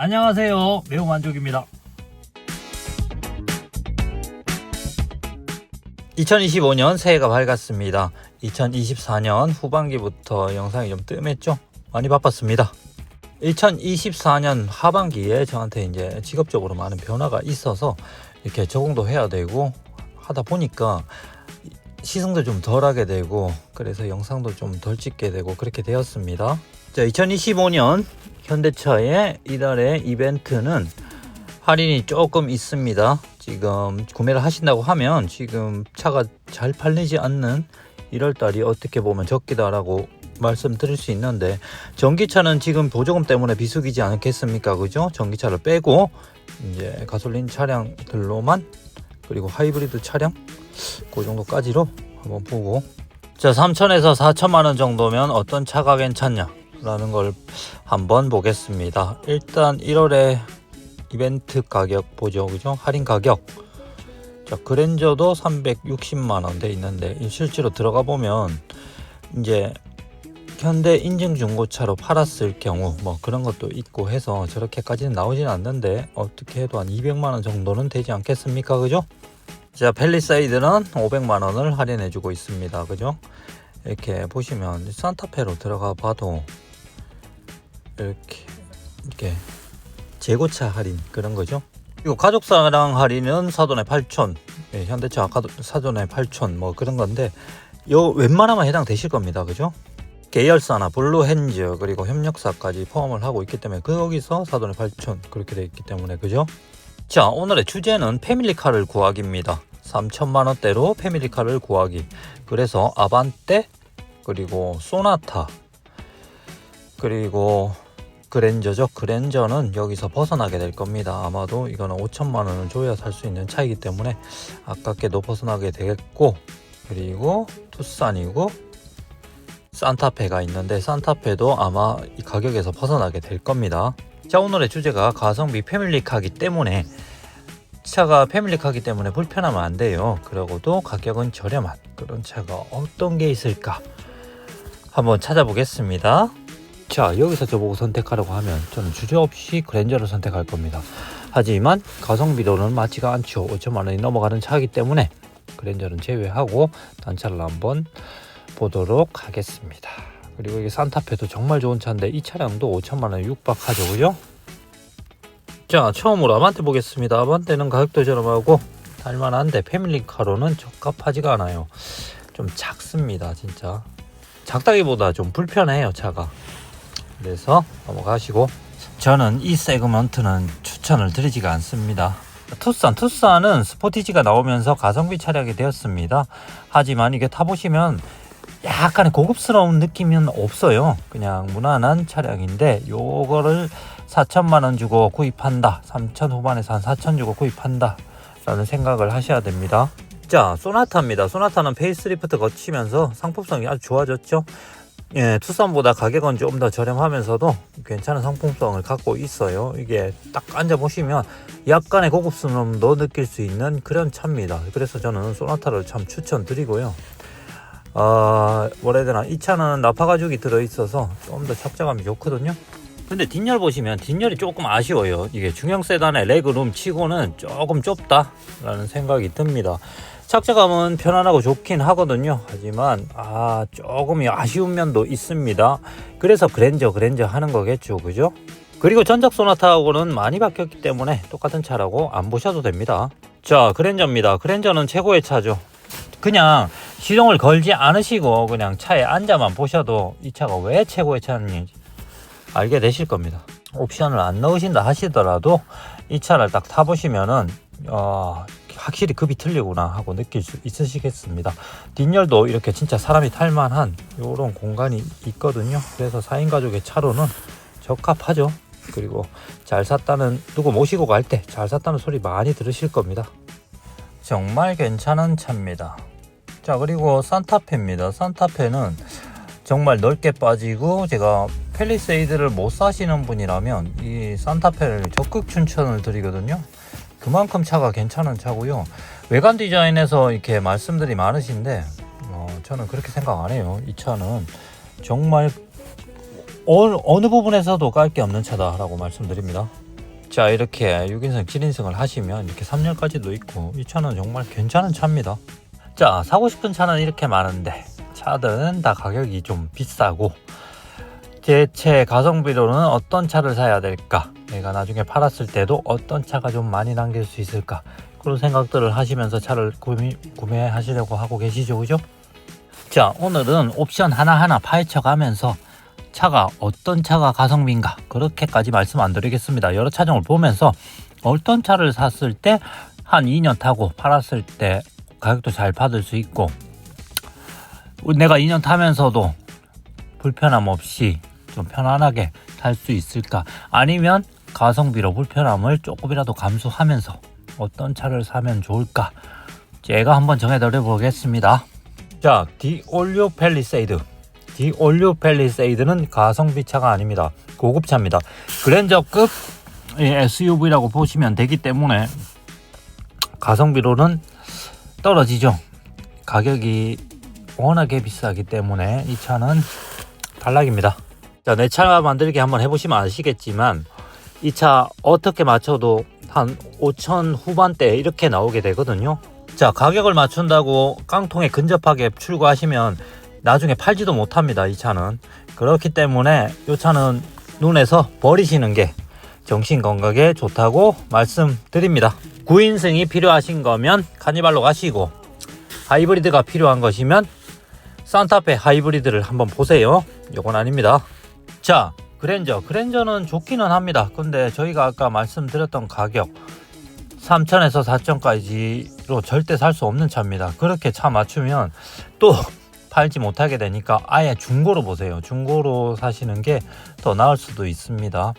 안녕하세요, 매우만족입니다. 2025년 새해가 밝았습니다. 2024년 후반기부터 영상이 좀 뜸했죠. 많이 바빴습니다. 2024년 하반기에 저한테 이제 직업적으로 많은 변화가 있어서 이렇게 적응도 해야 되고 하다 보니까 시승도 좀 덜 하게 되고 그래서 영상도 좀 덜 찍게 되고 그렇게 되었습니다. 자, 2025년 현대차의 이달의 이벤트는 할인이 조금 있습니다. 지금 구매를 하신다고 하면 지금 차가 잘 팔리지 않는 1월달이 어떻게 보면 적기다라고 말씀드릴 수 있는데, 전기차는 지금 보조금 때문에 비수기지 않겠습니까? 그죠? 전기차를 빼고 이제 가솔린 차량들로만, 그리고 하이브리드 차량 그 정도까지로 한번 보고, 자, 3천에서 4천만 원 정도면 어떤 차가 괜찮냐 라는 걸 한번 보겠습니다. 일단 1월에 이벤트 가격 보죠. 그죠? 할인 가격. 자, 그랜저도 360만원 돼 있는데 실제로 들어가 보면 이제 현대 인증 중고차로 팔았을 경우 뭐 그런 것도 있고 해서 저렇게까지는 나오진 않는데 어떻게 해도 한 200만원 정도는 되지 않겠습니까? 그죠? 자, 팰리세이드는 500만원을 할인해 주고 있습니다. 그죠? 이렇게 보시면 산타페로 들어가 봐도 이렇게 재고차 할인 그런 거죠. 그리고 가족사랑 할인은 사돈에 8천, 현대차 사돈에 8천 뭐 그런 건데 요 웬만하면 해당되실 겁니다. 그죠? 계열사나 블루핸즈 그리고 협력사까지 포함을 하고 있기 때문에 거기서 사돈에 8천 그렇게 되어 있기 때문에, 그죠? 자, 오늘의 주제는 패밀리카를 구하기입니다. 3천만 원대로 패밀리카를 구하기. 그래서 아반떼 그리고 소나타 그리고 그랜저죠. 그랜저는 여기서 벗어나게 될 겁니다. 아마도 이거는 5천만 원을 줘야 살 수 있는 차이기 때문에 아깝게도 벗어나게 되겠고, 그리고 투싼이고 산타페가 있는데 산타페도 아마 이 가격에서 벗어나게 될 겁니다. 자, 오늘의 주제가 가성비 패밀리카기 때문에, 차가 패밀리카기 때문에 불편하면 안 돼요. 그러고도 가격은 저렴한 그런 차가 어떤 게 있을까 한번 찾아보겠습니다. 자, 여기서 저보고 선택하라고 하면 저는 주저없이 그랜저를 선택할 겁니다. 하지만 가성비로는 맞지가 않죠. 5천만 원이 넘어가는 차이기 때문에 그랜저는 제외하고 단차를 한번 보도록 하겠습니다. 그리고 이게 산타페도 정말 좋은 차인데 이 차량도 5천만 원에 육박하죠. 그죠? 자, 처음으로 아반떼 보겠습니다. 아반떼는 가격도 저렴하고 탈만한데 패밀리카로는 적합하지가 않아요. 좀 작습니다. 진짜 작다기보다 좀 불편해요, 차가. 그래서 넘어가시고, 저는 이 세그먼트는 추천을 드리지가 않습니다. 투싼은 스포티지가 나오면서 가성비 차량이 되었습니다. 하지만 이게 타보시면 약간의 고급스러운 느낌은 없어요. 그냥 무난한 차량인데 요거를 4천만 원 주고 구입한다, 3천 후반에서 한 4천 주고 구입한다 라는 생각을 하셔야 됩니다. 자, 소나타입니다. 소나타는 페이스리프트 거치면서 상품성이 아주 좋아졌죠. 예, 투싼보다 가격은 좀 더 저렴하면서도 괜찮은 상품성을 갖고 있어요. 이게 딱 앉아보시면 약간의 고급스러움도 느낄 수 있는 그런 차입니다. 그래서 저는 소나타를 참 추천드리고요. 뭐라 해야 되나, 이 차는 나파 가죽이 들어있어서 좀 더 착자감이 좋거든요. 근데 뒷열 보시면 뒷열이 조금 아쉬워요. 이게 중형 세단의 레그룸 치고는 조금 좁다 라는 생각이 듭니다. 착자감은 편안하고 좋긴 하거든요. 하지만 조금 아쉬운 면도 있습니다. 그래서 그랜저 하는 거겠죠. 그죠? 그리고 전작 소나타하고는 많이 바뀌었기 때문에 똑같은 차라고 안 보셔도 됩니다. 자, 그랜저입니다. 그랜저는 최고의 차죠. 그냥 시동을 걸지 않으시고 그냥 차에 앉아만 보셔도 이 차가 왜 최고의 차인지 알게 되실 겁니다. 옵션을 안 넣으신다 하시더라도 이 차를 딱 타보시면은 확실히 급이 틀리구나 하고 느낄 수 있으시겠습니다. 뒷열도 이렇게 진짜 사람이 탈만한 이런 공간이 있거든요. 그래서 4인 가족의 차로는 적합하죠. 그리고 잘 샀다는, 누구 모시고 갈 때 잘 샀다는 소리 많이 들으실 겁니다. 정말 괜찮은 차입니다. 자, 그리고 산타페입니다. 산타페는 정말 넓게 빠지고, 제가 팰리세이드를 못 사시는 분이라면 이 산타페를 적극 추천을 드리거든요. 그만큼 차가 괜찮은 차고요. 외관 디자인에서 이렇게 말씀들이 많으신데 저는 그렇게 생각 안 해요. 이 차는 정말 어느 부분에서도 깔 게 없는 차다라고 말씀드립니다. 자, 이렇게 6인승 7인승을 하시면 이렇게 3열까지도 있고 이 차는 정말 괜찮은 차입니다. 자, 사고 싶은 차는 이렇게 많은데 차들은 다 가격이 좀 비싸고 대체 가성비로는 어떤 차를 사야 될까, 내가 나중에 팔았을 때도 어떤 차가 좀 많이 남길 수 있을까, 그런 생각들을 하시면서 차를 구매하시려고 하고 계시죠, 그죠? 자, 오늘은 옵션 하나하나 파헤쳐 가면서 차가 어떤 차가 가성비인가 그렇게까지 말씀 안 드리겠습니다. 여러 차종을 보면서 어떤 차를 샀을 때 한 2년 타고 팔았을 때 가격도 잘 받을 수 있고, 내가 2년 타면서도 불편함 없이 좀 편안하게 탈 수 있을까, 아니면 가성비로 불편함을 조금이라도 감수하면서 어떤 차를 사면 좋을까, 제가 한번 정해드려 보겠습니다. 자, 디올류 팰리세이드. 디올류 팰리세이드는 가성비 차가 아닙니다. 고급차입니다. 그랜저급 SUV라고 보시면 되기 때문에 가성비로는 떨어지죠. 가격이 워낙에 비싸기 때문에 이 차는 탈락입니다. 자, 내 차 만들기 한번 해보시면 아시겠지만 이 차 어떻게 맞춰도 한 5천 후반대 이렇게 나오게 되거든요. 자, 가격을 맞춘다고 깡통에 근접하게 출고하시면 나중에 팔지도 못합니다. 이 차는. 그렇기 때문에 이 차는 눈에서 버리시는 게 정신건강에 좋다고 말씀드립니다. 9인승이 필요하신 거면 카니발로 가시고, 하이브리드가 필요한 것이면 산타페 하이브리드를 한번 보세요. 요건 아닙니다. 자, 그랜저는 좋기는 합니다. 근데 저희가 아까 말씀드렸던 가격 3천에서 4천까지로 절대 살 수 없는 차입니다. 그렇게 차 맞추면 또 팔지 못하게 되니까 아예 중고로 보세요. 중고로 사시는 게 더 나을 수도 있습니다.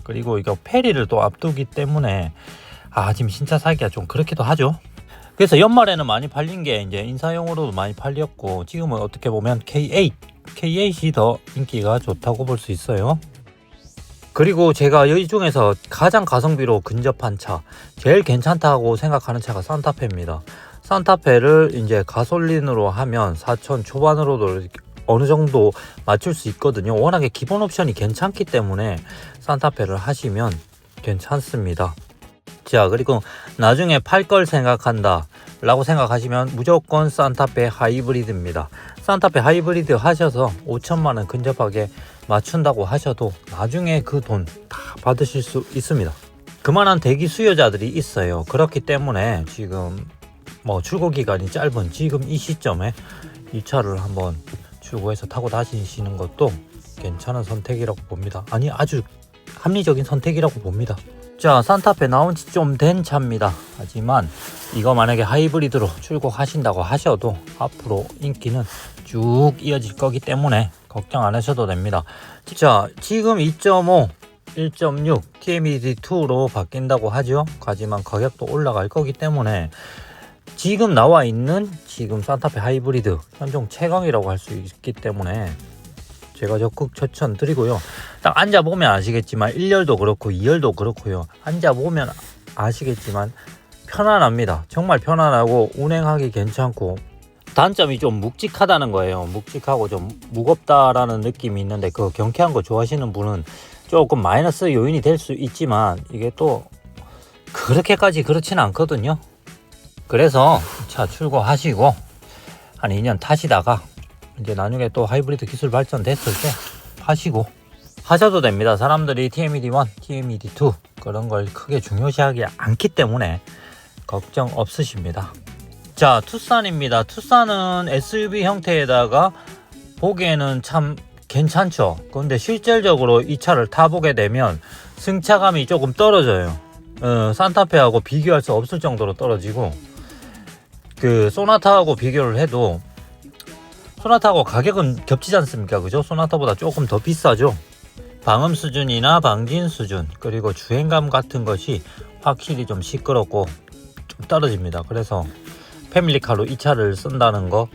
그리고 이거 페리를 또 앞두기 때문에 지금 신차 사기가 좀 그렇기도 하죠. 그래서 연말에는 많이 팔린 게 이제 인사용으로도 많이 팔렸고, 지금은 어떻게 보면 K8이 더 인기가 좋다고 볼 수 있어요. 그리고 제가 이 중에서 가장 가성비로 근접한 차, 제일 괜찮다고 생각하는 차가 산타페입니다. 산타페를 이제 가솔린으로 하면 4천 초반으로도 어느 정도 맞출 수 있거든요. 워낙에 기본 옵션이 괜찮기 때문에 산타페를 하시면 괜찮습니다. 자, 그리고 나중에 팔 걸 생각한다 라고 생각하시면 무조건 산타페 하이브리드입니다. 산타페 하이브리드 하셔서 5천만원 근접하게 맞춘다고 하셔도 나중에 그 돈 다 받으실 수 있습니다. 그만한 대기 수요자들이 있어요. 그렇기 때문에 지금 출고 기간이 짧은 지금 이 시점에 이 차를 한번 출고해서 타고 다니시는 것도 괜찮은 선택이라고 봅니다. 아니, 아주 합리적인 선택이라고 봅니다. 자, 산타페 나온 지 좀 된 차입니다. 하지만 이거 만약에 하이브리드로 출고하신다고 하셔도 앞으로 인기는 쭉 이어질 거기 때문에 걱정 안 하셔도 됩니다. 자, 지금 2.5, 1.6 TMED2로 바뀐다고 하죠. 하지만 가격도 올라갈 거기 때문에 지금 나와 있는 지금 산타페 하이브리드 현종 최강이라고 할 수 있기 때문에 제가 적극 추천드리고요. 딱 앉아보면 아시겠지만 1열도 그렇고 2열도 그렇고요. 앉아보면 아시겠지만 편안합니다. 정말 편안하고 운행하기 괜찮고, 단점이 좀 묵직하다는 거예요. 묵직하고 좀 무겁다라는 느낌이 있는데, 그 경쾌한 거 좋아하시는 분은 조금 마이너스 요인이 될 수 있지만 이게 또 그렇게까지 그렇지는 않거든요. 그래서 차 출고하시고 한 2년 타시다가 이제 나중에 또 하이브리드 기술 발전됐을 때 파시고 하셔도 됩니다. 사람들이 TMED1, TMED2 그런 걸 크게 중요시하지 않기 때문에 걱정 없으십니다. 자, 투싼입니다. 투싼은 SUV 형태에다가 보기에는 참 괜찮죠. 그런데 실질적으로 이 차를 타보게 되면 승차감이 조금 떨어져요. 산타페하고 비교할 수 없을 정도로 떨어지고, 그 소나타하고 비교를 해도 소나타하고 가격은 겹치지 않습니까? 그죠? 소나타보다 조금 더 비싸죠. 방음 수준이나 방진 수준, 그리고 주행감 같은 것이 확실히 좀 시끄럽고 좀 떨어집니다. 그래서 패밀리카로 이 차를 쓴다는 거,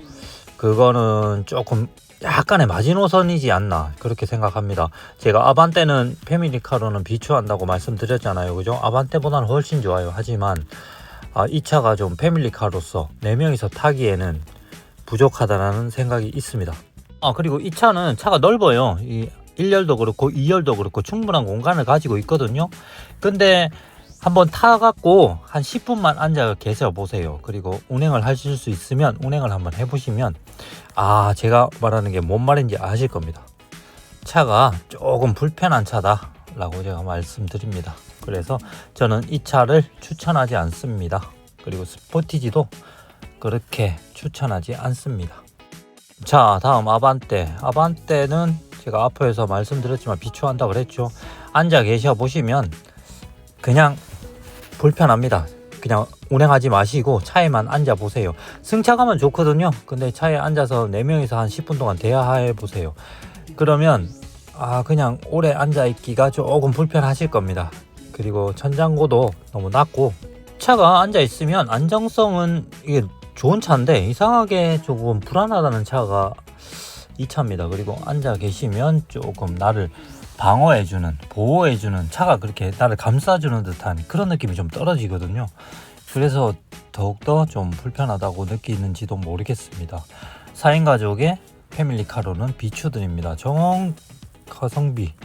그거는 조금 약간의 마지노선이지 않나 그렇게 생각합니다. 제가 아반떼는 패밀리카로는 비추한다고 말씀드렸잖아요. 그죠? 아반떼보다는 훨씬 좋아요. 하지만 이 차가 좀 패밀리카로서 4명이서 타기에는 부족하다는 생각이 있습니다. 그리고 이 차는 차가 넓어요. 이 1열도 그렇고 2열도 그렇고 충분한 공간을 가지고 있거든요. 근데 한번 타갖고 한 10분만 앉아 계셔 보세요. 그리고 운행을 하실 수 있으면 운행을 한번 해보시면 제가 말하는 게 뭔 말인지 아실 겁니다. 차가 조금 불편한 차다 라고 제가 말씀드립니다. 그래서 저는 이 차를 추천하지 않습니다. 그리고 스포티지도 그렇게 추천하지 않습니다. 자, 다음 아반떼는 제가 앞에서 말씀드렸지만 비추한다고 그랬죠. 앉아 계셔 보시면 그냥 불편합니다. 그냥 운행하지 마시고 차에만 앉아 보세요. 승차감은 좋거든요. 근데 차에 앉아서 4명이서 한 10분 동안 대화해 보세요. 그러면 그냥 오래 앉아 있기가 조금 불편하실 겁니다. 그리고 천장고도 너무 낮고, 차가 앉아 있으면 안정성은 이게 좋은 차인데 이상하게 조금 불안하다는 차가 이 차입니다. 그리고 앉아 계시면 조금 나를 방어해주는, 보호해주는, 차가 그렇게 나를 감싸주는 듯한 그런 느낌이 좀 떨어지거든요. 그래서 더욱더 좀 불편하다고 느끼는지도 모르겠습니다. 4인 가족의 패밀리카로는 비추드립니다. 정 가성비를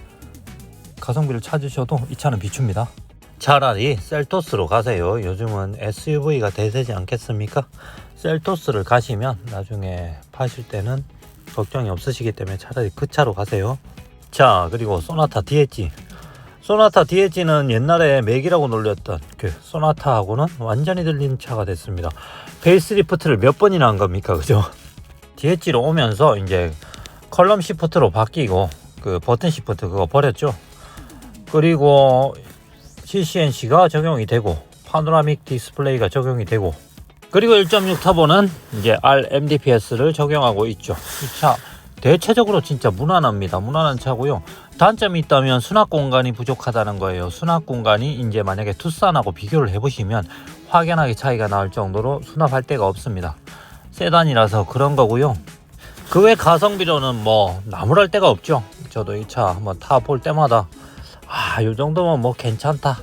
찾으셔도 이 차는 비춥니다. 차라리 셀토스로 가세요. 요즘은 SUV가 대세지 않겠습니까? 셀토스를 가시면 나중에 파실 때는 걱정이 없으시기 때문에 차라리 그 차로 가세요. 자, 그리고 소나타 DH는 옛날에 맥이라고 놀렸던 그 소나타하고는 완전히 들린 차가 됐습니다. 페이스리프트를 몇 번이나 한 겁니까, 그죠? DH로 오면서 이제 컬럼 시프트로 바뀌고 그 버튼 시프트 그거 버렸죠. 그리고 CCNC가 적용이 되고 파노라믹 디스플레이가 적용이 되고, 그리고 1.6 터보는 이제 RMDPS를 적용하고 있죠. 이 차 대체적으로 진짜 무난합니다. 무난한 차고요. 단점이 있다면 수납 공간이 부족하다는 거예요. 수납 공간이 이제 만약에 투싼하고 비교를 해보시면 확연하게 차이가 나올 정도로 수납할 데가 없습니다. 세단이라서 그런 거고요. 그 외 가성비로는 뭐 나무랄 데가 없죠. 저도 이 차 한번 타볼 때마다 이 정도면 뭐 괜찮다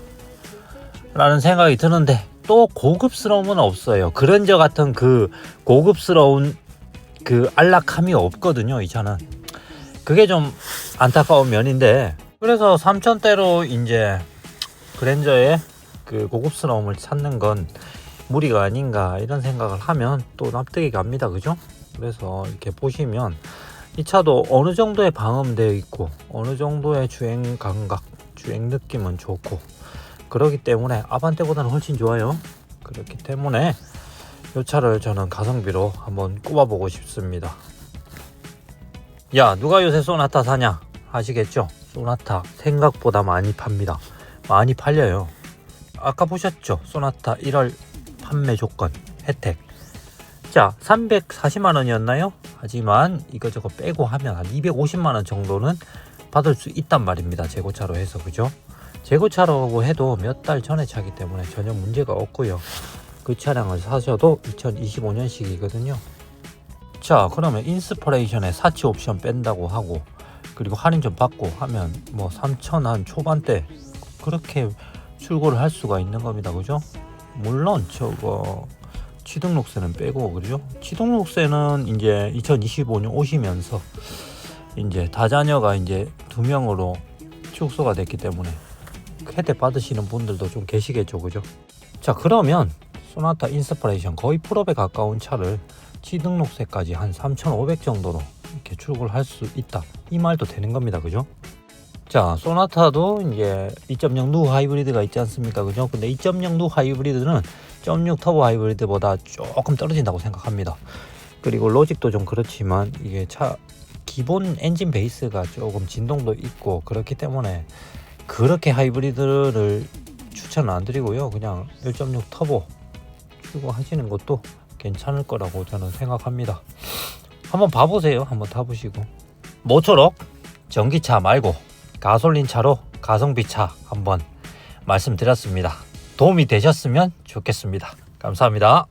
라는 생각이 드는데, 또 고급스러움은 없어요. 그랜저 같은 그 고급스러운 그 안락함이 없거든요, 이 차는. 그게 좀 안타까운 면인데, 그래서 3,000대로 이제 그랜저의 그 고급스러움을 찾는 건 무리가 아닌가 이런 생각을 하면 또 납득이 갑니다, 그죠? 그래서 이렇게 보시면 이 차도 어느 정도의 방음되어 있고 어느 정도의 주행 감각, 주행 느낌은 좋고 그렇기 때문에 아반떼보다는 훨씬 좋아요. 그렇기 때문에 이 차를 저는 가성비로 한번 꼽아보고 싶습니다. 야, 누가 요새 소나타 사냐 하시겠죠? 소나타 생각보다 많이 팝니다. 많이 팔려요. 아까 보셨죠? 소나타 1월 판매 조건 혜택. 자, 340만원이었나요? 하지만 이거저거 빼고 하면 한 250만원 정도는 받을 수 있단 말입니다. 재고차로 해서, 그죠? 재고차라고 해도 몇 달 전에 차기 때문에 전혀 문제가 없고요. 그 차량을 사셔도 2025년식이거든요. 자, 그러면 인스퍼레이션에 사치 옵션 뺀다고 하고 그리고 할인 좀 받고 하면 뭐 3,000 한 초반대 그렇게 출고를 할 수가 있는 겁니다. 그죠? 물론 저거 취등록세는 빼고, 그죠? 취등록세는 이제 2025년 오시면서 이제 다자녀가 이제 2명으로 축소가 됐기 때문에 혜택 받으시는 분들도 좀 계시겠죠, 그죠? 자, 그러면 소나타 인스퍼레이션 거의 풀업에 가까운 차를 취등록세까지 한 3,500 정도로 이렇게 출고를 할 수 있다, 이 말도 되는 겁니다, 그죠? 자, 소나타도 이제 2.0 누 하이브리드가 있지 않습니까, 그죠? 근데 2.0 누 하이브리드는 0.6 터보 하이브리드보다 조금 떨어진다고 생각합니다. 그리고 로직도 좀 그렇지만 이게 차 기본 엔진 베이스가 조금 진동도 있고 그렇기 때문에 그렇게 하이브리드를 추천은 안 드리고요. 그냥 1.6 터보 출고하시는 것도 괜찮을 거라고 저는 생각합니다. 한번 봐보세요. 한번 타보시고. 모쪼록 전기차 말고 가솔린 차로 가성비 차 한번 말씀드렸습니다. 도움이 되셨으면 좋겠습니다. 감사합니다.